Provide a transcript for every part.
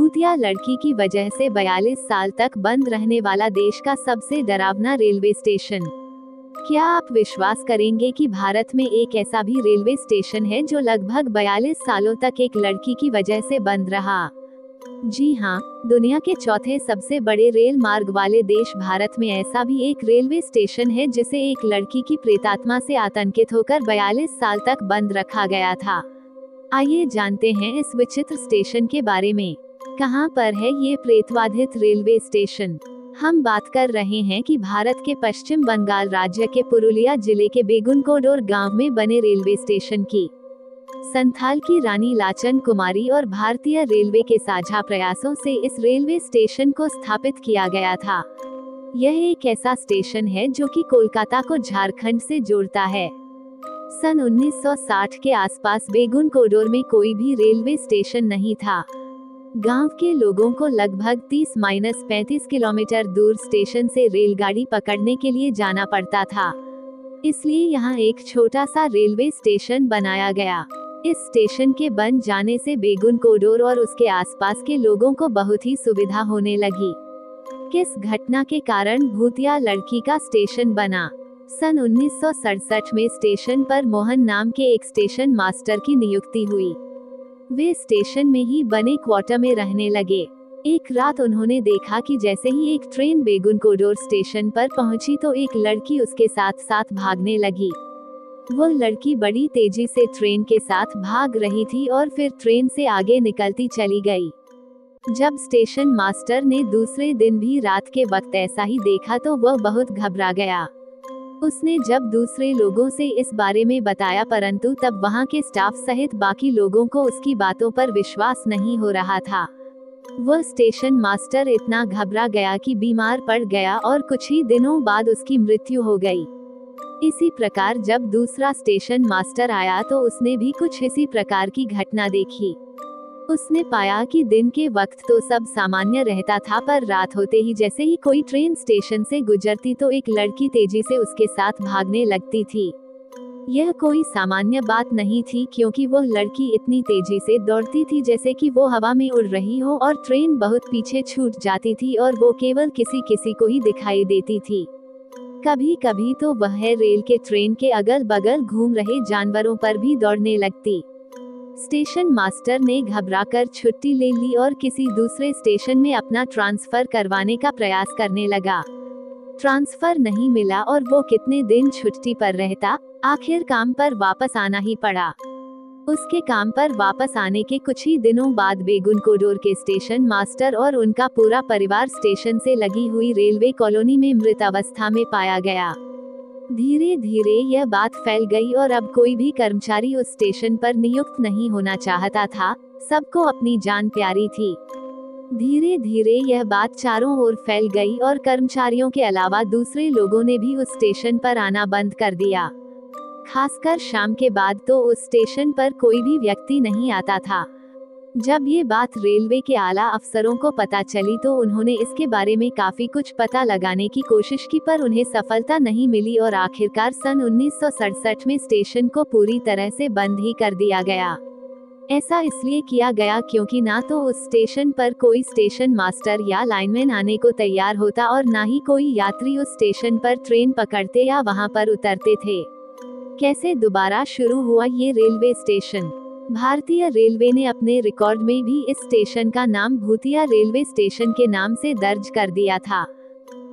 भूतिया लड़की की वजह से 42 साल तक बंद रहने वाला देश का सबसे डरावना रेलवे स्टेशन। क्या आप विश्वास करेंगे कि भारत में एक ऐसा भी रेलवे स्टेशन है जो लगभग 42 सालों तक एक लड़की की वजह से बंद रहा? जी हाँ, दुनिया के चौथे सबसे बड़े रेल मार्ग वाले देश भारत में ऐसा भी एक रेलवे स्टेशन है जिसे एक लड़की की प्रेतात्मा से आतंकित होकर 42 साल तक बंद रखा गया था। आइए जानते हैं इस विचित्र स्टेशन के बारे में। कहां पर है ये प्रेतबाधित रेलवे स्टेशन? हम बात कर रहे हैं कि भारत के पश्चिम बंगाल राज्य के पुरुलिया जिले के बेगुनकोडोर गांव में बने रेलवे स्टेशन की। संथाल की रानी लाचन कुमारी और भारतीय रेलवे के साझा प्रयासों से इस रेलवे स्टेशन को स्थापित किया गया था। यह एक ऐसा स्टेशन है जो कि कोलकाता को झारखंड से जोड़ता है। सन 1960 के आसपास बेगुनकोडोर में कोई भी रेलवे स्टेशन नहीं था। गांव के लोगों को लगभग 30-35 किलोमीटर दूर स्टेशन से रेलगाड़ी पकड़ने के लिए जाना पड़ता था, इसलिए यहाँ एक छोटा सा रेलवे स्टेशन बनाया गया। इस स्टेशन के बन जाने से बेगुनकोडोर और उसके आसपास के लोगों को बहुत ही सुविधा होने लगी। किस घटना के कारण भूतिया लड़की का स्टेशन बना? सन 1967 में स्टेशन पर मोहन नाम के एक स्टेशन मास्टर की नियुक्ति हुई। वे स्टेशन में ही बने क्वार्टर में रहने लगे। एक रात उन्होंने देखा कि जैसे ही एक ट्रेन बेगुनकोडोर स्टेशन पर पहुंची तो एक लड़की उसके साथ साथ भागने लगी। वो लड़की बड़ी तेजी से ट्रेन के साथ भाग रही थी और फिर ट्रेन से आगे निकलती चली गई। जब स्टेशन मास्टर ने दूसरे दिन भी रात के वक्त ऐसा ही देखा तो वह बहुत घबरा गया। उसने जब दूसरे लोगों से इस बारे में बताया, परंतु तब वहां के स्टाफ सहित बाकी लोगों को उसकी बातों पर विश्वास नहीं हो रहा था। वह स्टेशन मास्टर इतना घबरा गया कि बीमार पड़ गया और कुछ ही दिनों बाद उसकी मृत्यु हो गई। इसी प्रकार जब दूसरा स्टेशन मास्टर आया तो उसने भी कुछ इसी प्रकार की घटना देखी। उसने पाया कि दिन के वक्त तो सब सामान्य रहता था, पर रात होते ही जैसे ही कोई ट्रेन स्टेशन से गुजरती तो एक लड़की तेजी से उसके साथ भागने लगती थी। यह कोई सामान्य बात नहीं थी, क्योंकि वह लड़की इतनी तेजी से दौड़ती थी जैसे कि वो हवा में उड़ रही हो और ट्रेन बहुत पीछे छूट जाती थी और वो केवल किसी किसी को ही दिखाई देती थी। कभी कभी तो वह रेल के ट्रेन के अगल बगल घूम रहे जानवरों पर भी दौड़ने लगती। स्टेशन मास्टर ने घबराकर छुट्टी ले ली और किसी दूसरे स्टेशन में अपना ट्रांसफर करवाने का प्रयास करने लगा। ट्रांसफर नहीं मिला और वो कितने दिन छुट्टी पर रहता, आखिर काम पर वापस आना ही पड़ा। उसके काम पर वापस आने के कुछ ही दिनों बाद बेगुनकोडोर के स्टेशन मास्टर और उनका पूरा परिवार स्टेशन से लगी हुई रेलवे कॉलोनी में मृत अवस्था में पाया गया। धीरे धीरे यह बात फैल गई और अब कोई भी कर्मचारी उस स्टेशन पर नियुक्त नहीं होना चाहता था। सबको अपनी जान प्यारी थी। धीरे धीरे यह बात चारों ओर फैल गई और कर्मचारियों के अलावा दूसरे लोगों ने भी उस स्टेशन पर आना बंद कर दिया। खासकर शाम के बाद तो उस स्टेशन पर कोई भी व्यक्ति नहीं आता था। जब ये बात रेलवे के आला अफसरों को पता चली तो उन्होंने इसके बारे में काफी कुछ पता लगाने की कोशिश की, पर उन्हें सफलता नहीं मिली और आखिरकार सन 1967 में स्टेशन को पूरी तरह से बंद ही कर दिया गया। ऐसा इसलिए किया गया क्योंकि ना तो उस स्टेशन पर कोई स्टेशन मास्टर या लाइनमैन आने को तैयार होता और ना ही कोई यात्री उस स्टेशन पर ट्रेन पकड़ते या वहां पर उतरते थे। कैसे दोबारा शुरू हुआ ये रेलवे स्टेशन? भारतीय रेलवे ने अपने रिकॉर्ड में भी इस स्टेशन का नाम भूतिया रेलवे स्टेशन के नाम से दर्ज कर दिया था।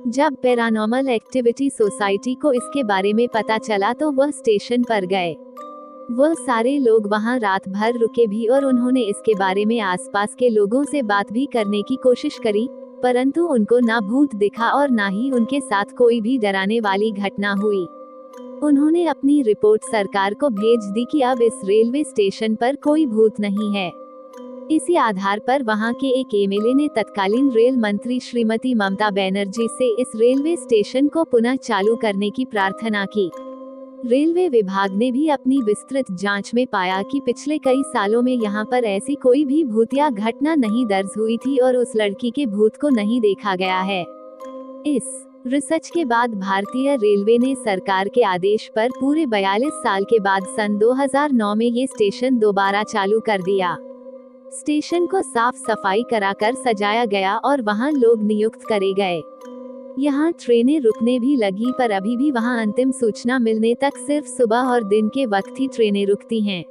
जब पैरानॉर्मल एक्टिविटी सोसाइटी को इसके बारे में पता चला तो वह स्टेशन पर गए। वह सारे लोग वहां रात भर रुके भी और उन्होंने इसके बारे में आसपास के लोगों से बात भी करने की कोशिश करी, परंतु उनको ना भूत दिखा और ना ही उनके साथ कोई भी डराने वाली घटना हुई। उन्होंने अपनी रिपोर्ट सरकार को भेज दी कि अब इस रेलवे स्टेशन पर कोई भूत नहीं है। इसी आधार पर वहां के एक एमएलए ने तत्कालीन रेल मंत्री श्रीमती ममता बनर्जी से इस रेलवे स्टेशन को पुनः चालू करने की प्रार्थना की। रेलवे विभाग ने भी अपनी विस्तृत जांच में पाया कि पिछले कई सालों में यहां पर ऐसी कोई भी भूतिया घटना नहीं दर्ज हुई थी और उस लड़की के भूत को नहीं देखा गया है। इस रिसर्च के बाद भारतीय रेलवे ने सरकार के आदेश पर पूरे 42 साल के बाद सन 2009 में ये स्टेशन दोबारा चालू कर दिया। स्टेशन को साफ सफाई कराकर सजाया गया और वहां लोग नियुक्त करे गए। यहाँ ट्रेनें रुकने भी लगी, पर अभी भी वहाँ अंतिम सूचना मिलने तक सिर्फ सुबह और दिन के वक्त ही ट्रेनें रुकती हैं।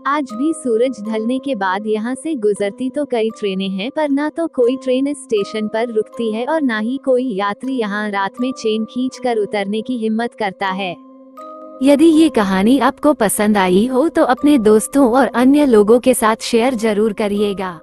आज भी सूरज ढलने के बाद यहाँ से गुजरती तो कई ट्रेनें हैं, पर ना तो कोई ट्रेन इस स्टेशन पर रुकती है और ना ही कोई यात्री यहाँ रात में चेन खींचकर उतरने की हिम्मत करता है। यदि ये कहानी आपको पसंद आई हो तो अपने दोस्तों और अन्य लोगों के साथ शेयर जरूर करिएगा।